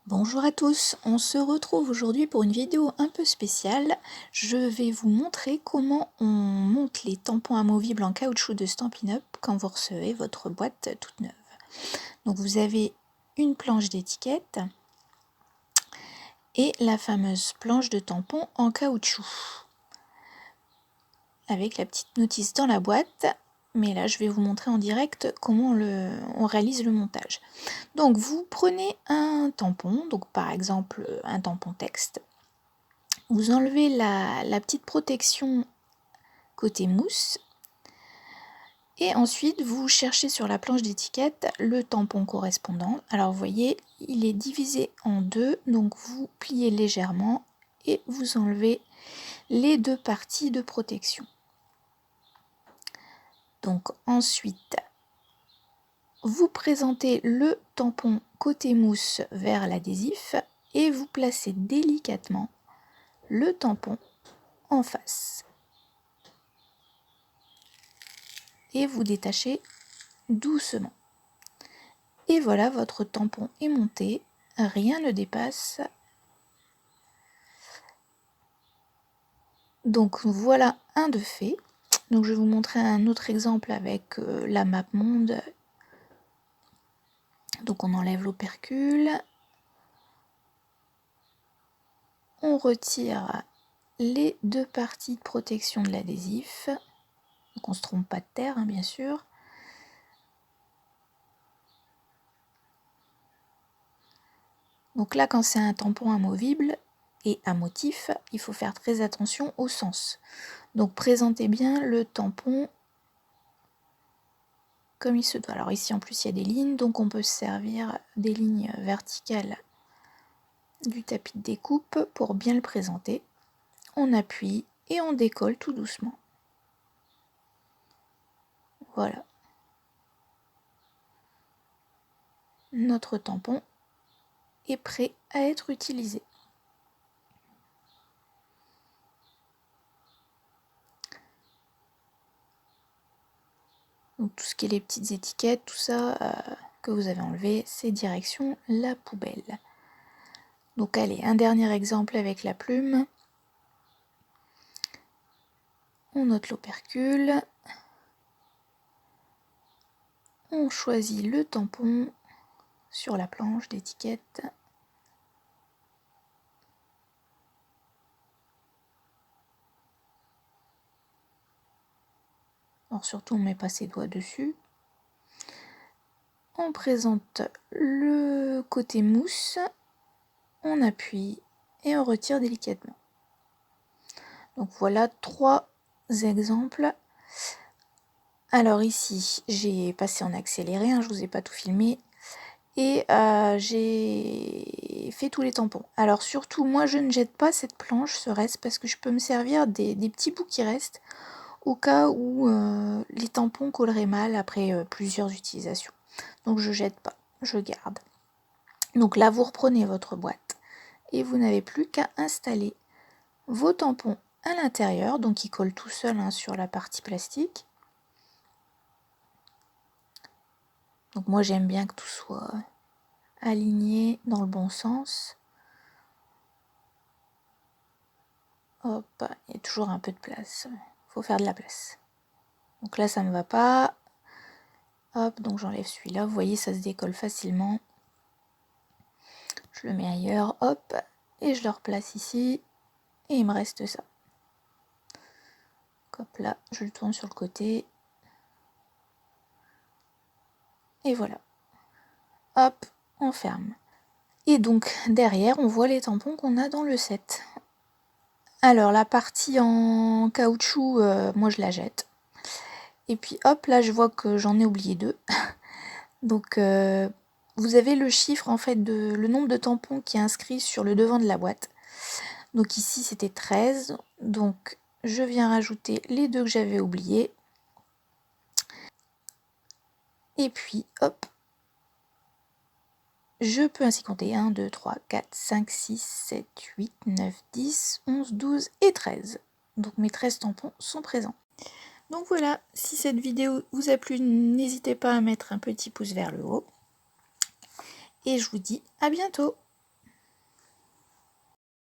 Bonjour à tous, on se retrouve aujourd'hui pour une vidéo un peu spéciale. Je vais vous montrer comment on monte les tampons amovibles en caoutchouc de Stampin' Up quand vous recevez votre boîte toute neuve. Donc vous avez une planche d'étiquette et la fameuse planche de tampons en caoutchouc avec la petite notice dans la boîte. Mais là, je vais vous montrer en direct comment on réalise le montage. Donc, vous prenez un tampon, donc par exemple un tampon texte. Vous enlevez la petite protection côté mousse. Et ensuite, vous cherchez sur la planche d'étiquette le tampon correspondant. Alors, vous voyez, il est divisé en deux. Donc, vous pliez légèrement et vous enlevez les deux parties de protection. Donc, ensuite, vous présentez le tampon côté mousse vers l'adhésif et vous placez délicatement le tampon en face. Et vous détachez doucement. Et voilà, votre tampon est monté, rien ne dépasse. Donc voilà un de fait. Donc je vais vous montrer un autre exemple avec la map monde. Donc on enlève l'opercule. On retire les deux parties de protection de l'adhésif. Donc on ne se trompe pas de terre, hein, bien sûr. Donc là, quand c'est un tampon amovible et à motif, il faut faire très attention au sens. Donc présentez bien le tampon comme il se doit. Alors ici en plus il y a des lignes, donc on peut se servir des lignes verticales du tapis de découpe pour bien le présenter. On appuie et on décolle tout doucement. Voilà. Notre tampon est prêt à être utilisé. Donc tout ce qui est les petites étiquettes, tout ça que vous avez enlevé, c'est direction la poubelle. Donc allez, un dernier exemple avec la plume. On note l'opercule. On choisit le tampon sur la planche d'étiquette. Alors surtout on ne met pas ses doigts dessus. On présente le côté mousse, on appuie et on retire délicatement. Donc voilà 3 exemples. Alors ici j'ai passé en accéléré, hein, je ne vous ai pas tout filmé. Et j'ai fait tous les tampons. Alors surtout moi je ne jette pas cette planche, ce reste, parce que je peux me servir des petits bouts qui restent au cas où les tampons colleraient mal après plusieurs utilisations. Donc je jette pas, je garde. Donc là vous reprenez votre boîte et vous n'avez plus qu'à installer vos tampons à l'intérieur, donc ils collent tout seuls hein, sur la partie plastique. Donc moi j'aime bien que tout soit aligné dans le bon sens. Hop, il y a toujours un peu de place, faut faire de la place. Donc là ça ne va pas. Hop, donc j'enlève celui-là, vous voyez ça se décolle facilement. Je le mets ailleurs, hop, et je le replace ici, et il me reste ça. Hop là, je le tourne sur le côté. Et voilà. Hop, on ferme. Et donc derrière, on voit les tampons qu'on a dans le set. Alors la partie en caoutchouc, moi je la jette. Et puis hop, là je vois que j'en ai oublié 2. Donc vous avez le chiffre en fait le nombre de tampons qui est inscrit sur le devant de la boîte. Donc ici c'était 13. Donc je viens rajouter les 2 que j'avais oubliés. Et puis hop, je peux ainsi compter 1, 2, 3, 4, 5, 6, 7, 8, 9, 10, 11, 12 et 13. Donc mes 13 tampons sont présents. Donc voilà, si cette vidéo vous a plu, n'hésitez pas à mettre un petit pouce vers le haut. Et je vous dis à bientôt.